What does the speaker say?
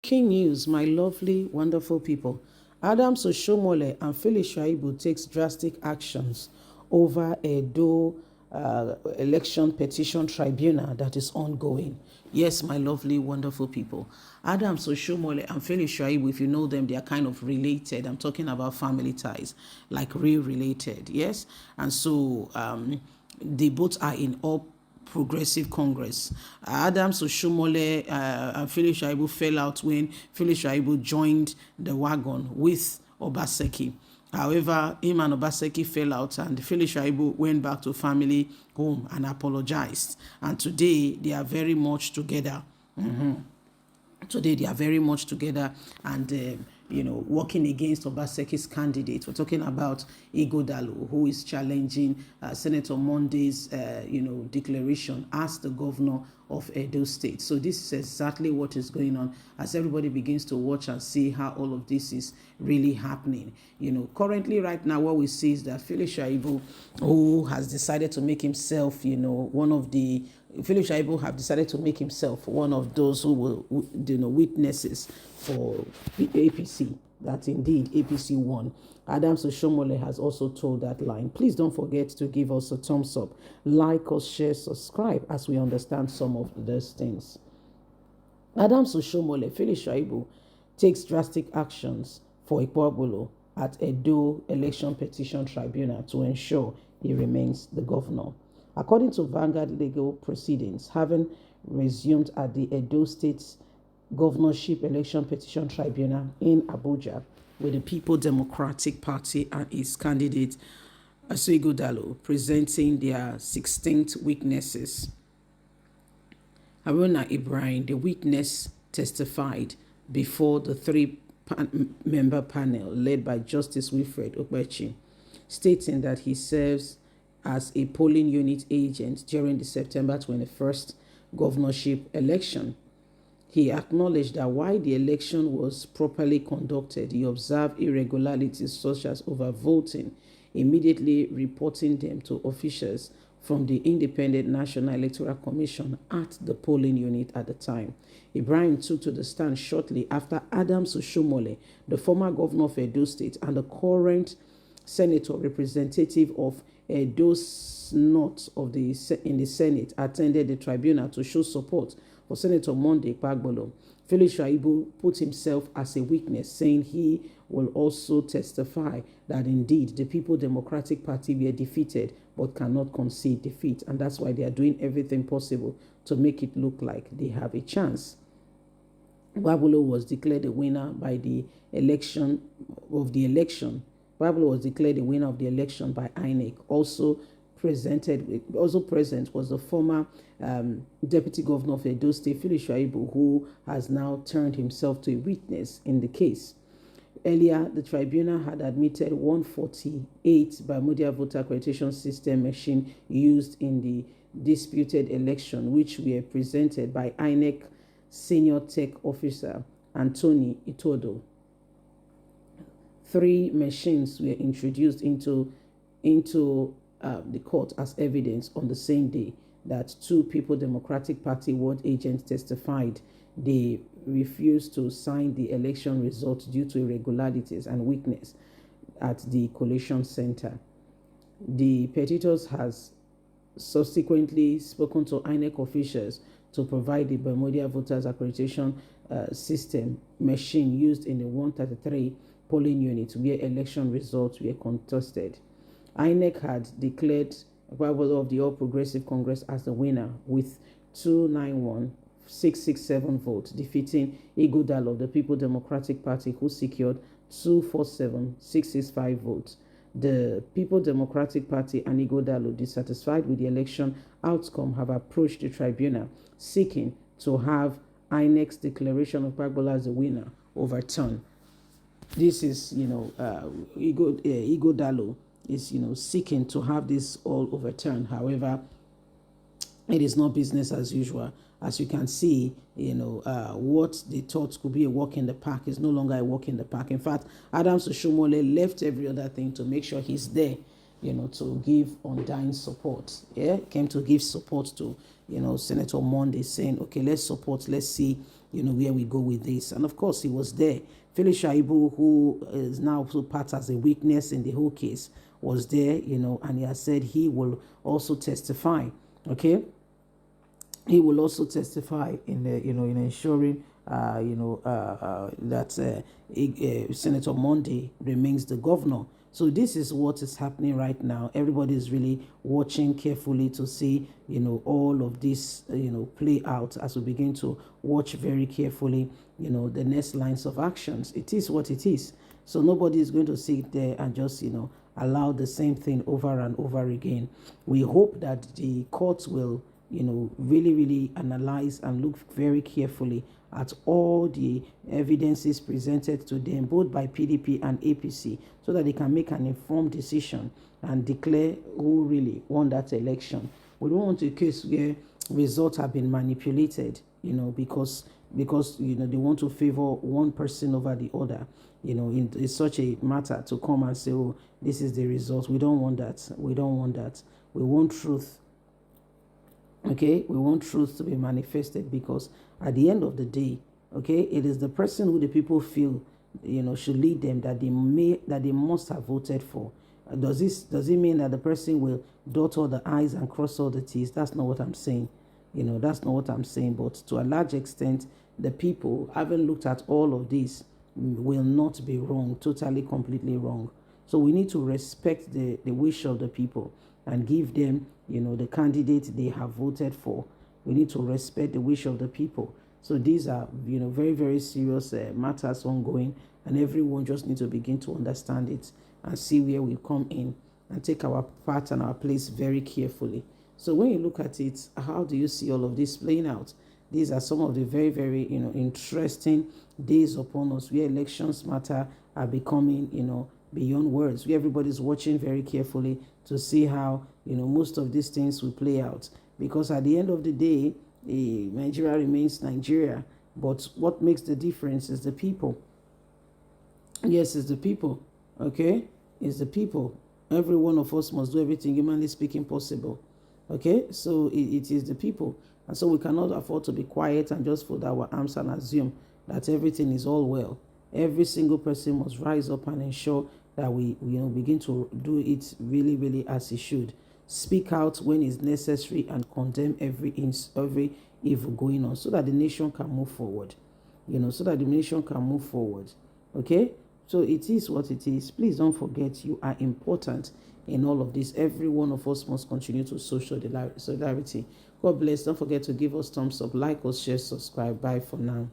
Breaking news, my lovely, wonderful people. Oshiomhole and Shaibu takes drastic actions over Edo election petition tribunal that is ongoing. Yes, my lovely, wonderful people. Oshiomhole and Shaibu, if you know them, they are kind of related. I'm talking about family ties, like real related. Yes, and so they both are in All Progressive Congress. Oshiomhole and Shaibu fell out when Shaibu joined the wagon with Obaseki. However, him and Obaseki fell out, and Shaibu went back to family home and apologized. And today they are very much together. Today they are very much together and working against Obaseki's candidate. We're talking about Ighodalo, who is challenging Senator Monday's declaration as the governor of Edo State. So this is exactly what is going on as everybody begins to watch and see how all of this is really happening. Currently right now what we see is that Shaibu, who has decided to make himself, one of the Shaibu have decided to make himself one of those who will, witnesses for APC, that indeed APC won. Oshiomhole has also told that line. Please don't forget to give us a thumbs up, like us, share, subscribe as we understand some of these things. Oshiomhole, Shaibu takes drastic actions for Okpebholo at Edo Election Petition Tribunal to ensure he remains the governor. According to Vanguard legal proceedings, having resumed at the Edo State Governorship Election Petition Tribunal in Abuja, with the People Democratic Party and its candidate Ighodalo presenting their 16th witnesses. Haruna Ibrahim, the witness, testified before the three-member panel led by Justice Wilfred Okpebholo, stating that he serves as a polling unit agent during the September 21st governorship election. He acknowledged that while the election was properly conducted, he observed irregularities such as overvoting, immediately reporting them to officials from the Independent National Electoral Commission at the polling unit at the time. Ibrahim took to the stand shortly after Oshiomhole, the former governor of Edo State and the current senator representative of Edo North in the Senate, attended the tribunal to show support for Senator Monday Okpebholo. Shaibu put himself as a witness, saying he will also testify that indeed the People Democratic Party were defeated but cannot concede defeat, and that's why they are doing everything possible to make it look like they have a chance. Okpebholo was declared the winner by the election. Okpebholo was declared the winner of the election by INEC. Also present was the former deputy governor of Edo State, Shaibu, who has now turned himself to a witness in the case. Earlier, the tribunal had admitted 148 Bermuda voter accreditation system machine used in the disputed election, which were presented by INEC senior tech officer Anthony Itodo. 3 machines were introduced into the court as evidence on the same day that 2 People Democratic Party ward agents testified they refused to sign the election results due to irregularities and weakness at the collation center. The petitioners has subsequently spoken to INEC officials to provide the Bermuda voters accreditation system machine used in the 133 polling units where election results were contested. INEC had declared Okpebholo of the All Progressive Congress as the winner with 291,667 votes, defeating Ighodalo of the People Democratic Party, who secured 247,665 votes. The People Democratic Party and Ighodalo, dissatisfied with the election outcome, have approached the tribunal seeking to have INEC's declaration of Okpebholo as the winner overturned. This is, Ighodalo is, seeking to have this all overturned. However, it is not business as usual. As you can see, what they thought could be a walk in the park is no longer a walk in the park. In fact, Oshiomhole left every other thing to make sure he's there, to give undying support. Yeah, came to give support to, Senator Monday, saying, okay, let's support, let's see where we go with this. And of course, he was there. Felix Shaibu, who is now also part as a witness in the whole case, was there, and he has said he will also testify. Okay, he will also testify in in ensuring that Senator Monday remains the governor. So this is what is happening right now. Everybody is really watching carefully to see all of this play out as we begin to watch very carefully the next lines of actions. It is what it is. So nobody is going to sit there and just allow the same thing over and over again. We hope that the courts will really, really analyze and look very carefully at all the evidences presented to them, both by PDP and APC, so that they can make an informed decision and declare who really won that election. We don't want a case where results have been manipulated, because they want to favor one person over the other, in such a matter to come and say, oh, this is the result. We don't want that. We don't want that. We want truth. Okay, we want truth to be manifested, because at the end of the day, okay, it is the person who the people feel should lead them that they must have voted for. Does it mean that the person will dot all the I's and cross all the T's? That's not what I'm saying. That's not what I'm saying. But to a large extent, the people, having looked at all of this, will not be wrong, totally, completely wrong. So we need to respect the wish of the people and give them, the candidate they have voted for. We need to respect the wish of the people. So these are, very, very serious matters ongoing, and everyone just needs to begin to understand it and see where we come in and take our part and our place very carefully. So when you look at it, how do you see all of this playing out? These are some of the very, very, interesting days upon us, where elections matter are becoming, beyond words. Where everybody's watching very carefully to see how, most of these things will play out. Because at the end of the day, Nigeria remains Nigeria. But what makes the difference is the people. Yes, it's the people. Okay? It's the people. Every one of us must do everything, humanly speaking, possible. Okay? So it is the people. And so we cannot afford to be quiet and just fold our arms and assume that everything is all well. Every single person must rise up and ensure that we begin to do it really, really as it should. Speak out when it's necessary and condemn every evil going on, so that the nation can move forward. So that the nation can move forward. Okay? So it is what it is. Please don't forget, you are important in all of this. Every one of us must continue to social solidarity. God bless. Don't forget to give us thumbs up, like us, share, subscribe. Bye for now.